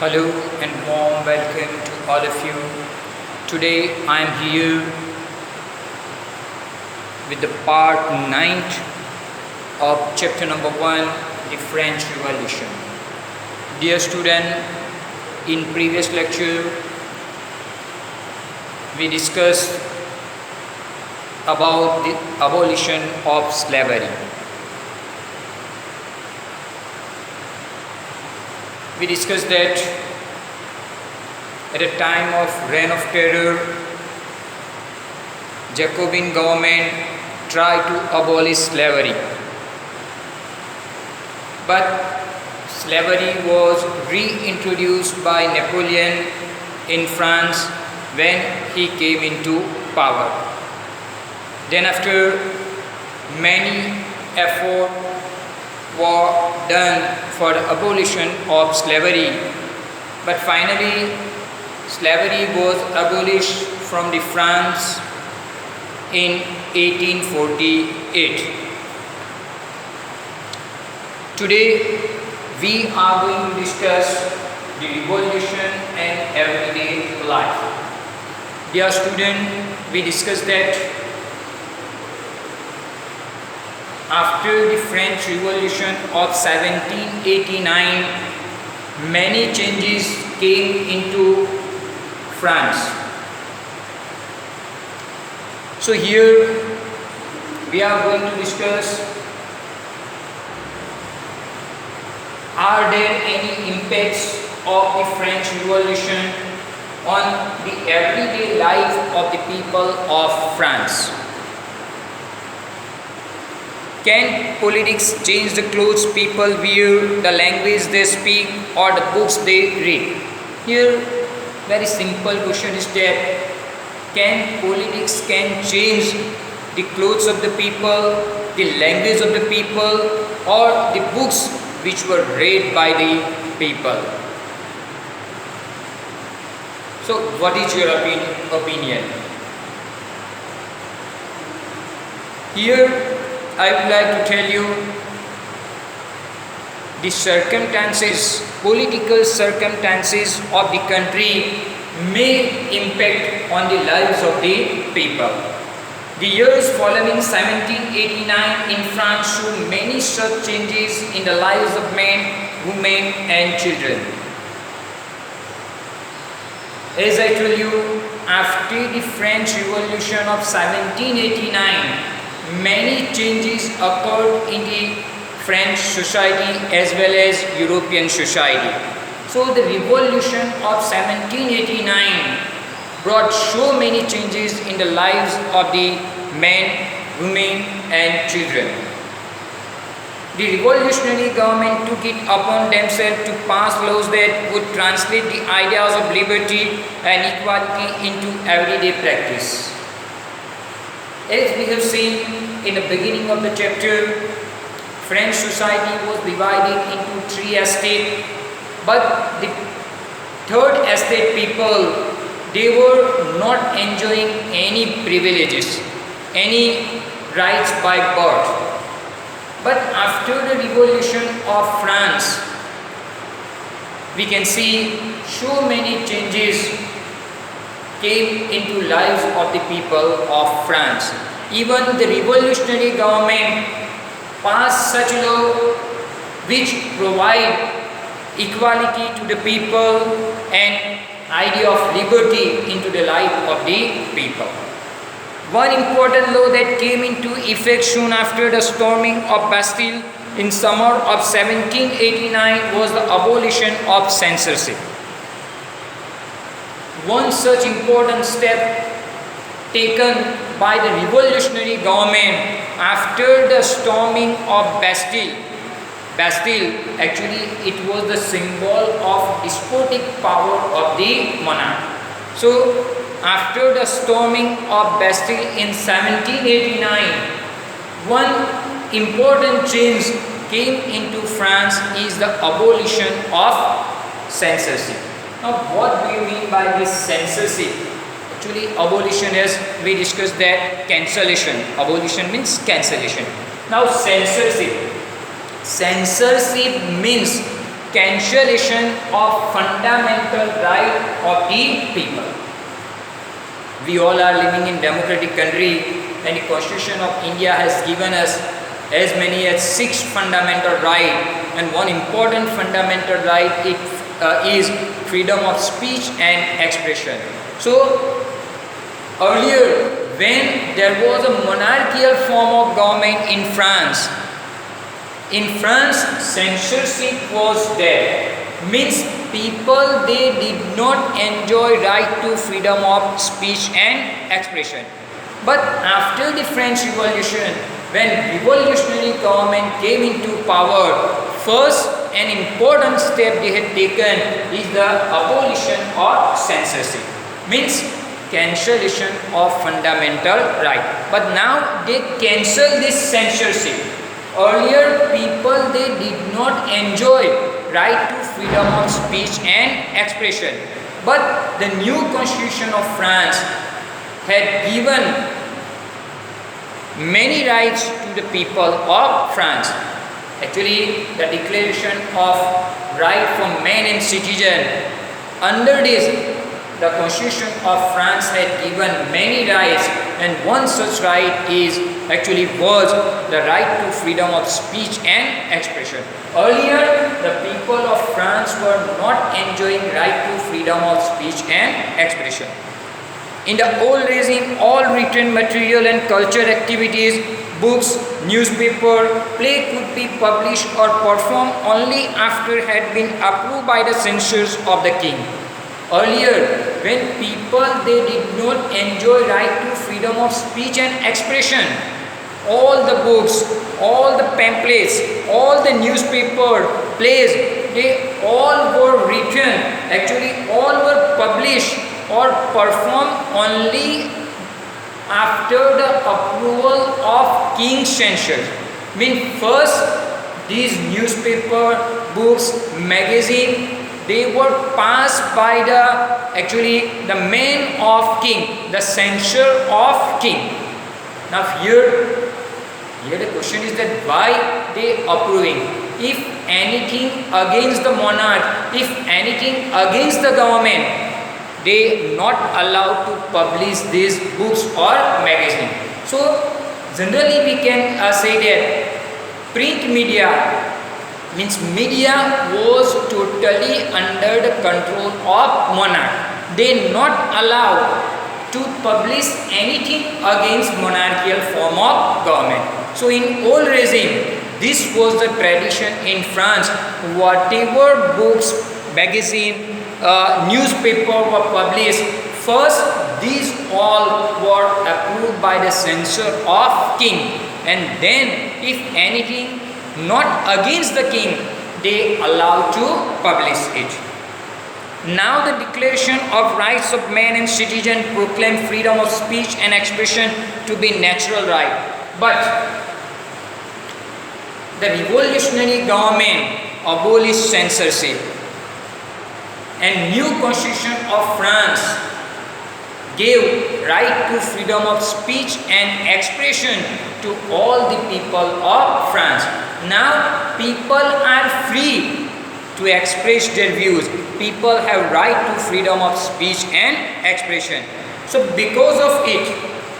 Hello and warm welcome to all of you. Today I am here with the part 9 of chapter number 1, the French Revolution. Dear student, in previous lecture we discussed about the abolition of slavery. We discussed that at a time of reign of terror, Jacobin government tried to abolish slavery. But slavery was reintroduced by Napoleon in France when he came into power. Then after many efforts were done for the abolition of slavery, but finally slavery was abolished from the France in 1848. Today we are going to discuss the revolution and everyday life. Dear student, we discussed that after the French Revolution of 1789, many changes came into France. So here we are going to discuss, are there any impacts of the French Revolution on the everyday life of the people of France? Can politics change the clothes people wear, the language they speak, or the books they read? Here, very simple question is that can politics change the clothes of the people, the language of the people, or the books which were read by the people? So, what is your opinion? Here, I would like to tell you the circumstances, political circumstances of the country may impact on the lives of the people. The years following 1789 in France show many such changes in the lives of men, women and children. As I told you, after the French Revolution of 1789, many changes occurred in the French society as well as European society. So the revolution of 1789 brought so many changes in the lives of the men, women and children. The revolutionary government took it upon themselves to pass laws that would translate the ideas of liberty and equality into everyday practice. As we have seen in the beginning of the chapter, French society was divided into three estates, but the third estate people, they were not enjoying any privileges, any rights by birth. But after the revolution of France, we can see so many changes came into lives of the people of France. Even the revolutionary government passed such law which provide equality to the people and idea of liberty into the life of the people. One important law that came into effect soon after the storming of Bastille in summer of 1789 was the abolition of censorship. One such important step taken by the revolutionary government after the storming of Bastille. Bastille, actually it was the symbol of despotic power of the monarch. So after the storming of Bastille in 1789, one important change came into France is the abolition of censorship. Now what do you mean by this censorship? Actually abolition, as we discussed, that cancellation. Abolition means cancellation. Now censorship. Censorship means cancellation of fundamental right of the people. We all are living in democratic country, and the Constitution of India has given us as many as 6 fundamental rights, and one important fundamental right is freedom of speech and expression. So earlier, when there was a monarchical form of government in France, censorship was there. Means people, they did not enjoy right to freedom of speech and expression. But after the French Revolution, when revolutionary government came into power, first an important step they had taken is the abolition of censorship. Means cancellation of fundamental right. But now they cancel this censorship. Earlier people, they did not enjoy right to freedom of speech and expression. But the new Constitution of France had given many rights to the people of France. Actually, the Declaration of Right for Man and Citizen, under this, the Constitution of France had given many rights, and one such right was the right to freedom of speech and expression. Earlier, the people of France were not enjoying right to freedom of speech and expression. In the old regime, all written material and culture activities, books, newspaper, play could be published or performed only after had been approved by the censors of the king. Earlier, when people, they did not enjoy right to freedom of speech and expression, all the books, all the pamphlets, all the newspaper, plays, they all were written, actually all were published or performed only after the approval of king's censors. Means first, these newspaper, books, magazine, they were passed by the man of king, the censor of king. Now here the question is that why they approving? If anything against the monarch, if anything against the government, they not allowed to publish these books or magazine. So generally we can say that print media, means media was totally under the control of monarch. They not allowed to publish anything against monarchical form of government. So in old regime, this was the tradition in France. Whatever books, magazine, newspaper were published, first these all were approved by the censor of king, and then if anything not against the king, they allowed to publish it. Now the Declaration of Rights of Man and Citizen proclaimed freedom of speech and expression to be natural right. But the revolutionary government abolished censorship, and new Constitution of France gave right to freedom of speech and expression to all the people of France. Now people are free to express their views. People have right to freedom of speech and expression. So because of it,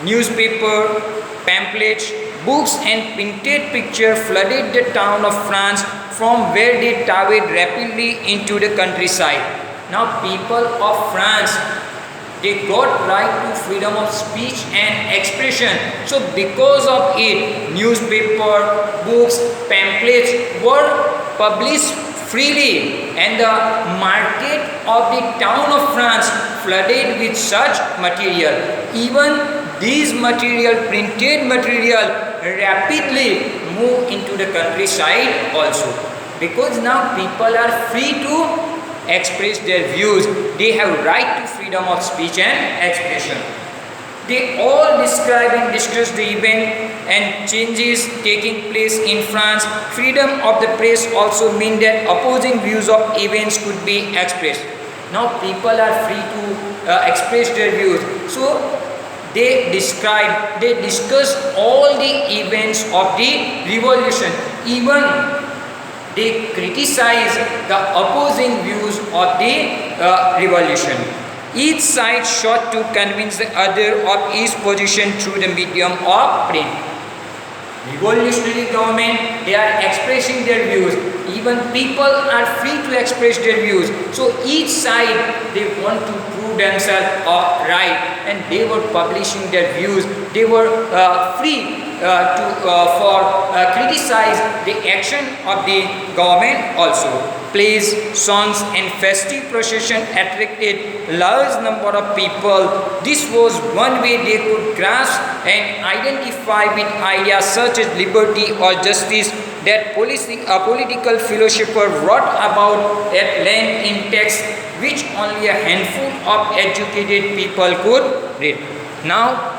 newspaper, pamphlets, books and printed picture flooded the town of France, from where they traveled rapidly into the countryside. Now people of France, they got right to freedom of speech and expression. So because of it, newspaper, books, pamphlets were published freely, and the market of the town of France flooded with such material. Even these material, printed material, rapidly move into the countryside also, because now people are free to express their views. They have right to freedom of speech and expression. They all describe and discuss the event and changes taking place in France. Freedom of the press also means that opposing views of events could be expressed. Now people are free to express their views. So they discuss all the events of the revolution. Even they criticize the opposing views of the revolution. Each side sought to convince the other of its position through the medium of print. Revolutionary government, they are expressing their views. Even people are free to express their views. So each side, they want to prove themselves right, and they were publishing their views. They were free to criticize the action of the government also. Plays, songs and festive procession attracted large number of people. This was one way they could grasp and identify with ideas such as liberty or justice that political philosopher wrote about at length in texts which only a handful of educated people could read. Now,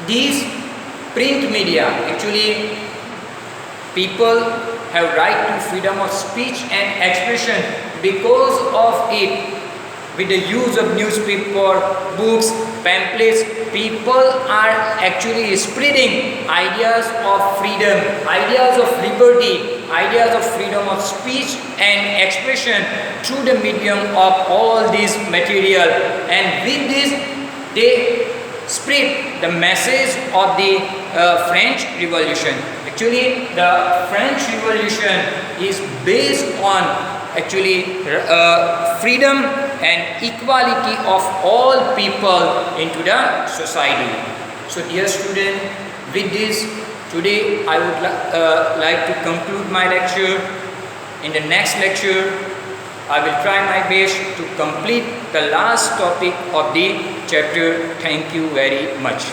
these print media, actually people have right to freedom of speech and expression. Because of it, with the use of newspaper, books, pamphlets, people are actually spreading ideas of freedom, ideas of liberty, ideas of freedom of speech and expression through the medium of all these material, and with this they spread the message of the French Revolution. Actually, the French Revolution is based on actually freedom and equality of all people into the society. So dear student, with this today I would like to conclude my lecture. In the next lecture I will try my best to complete the last topic of the chapter. Thank you very much.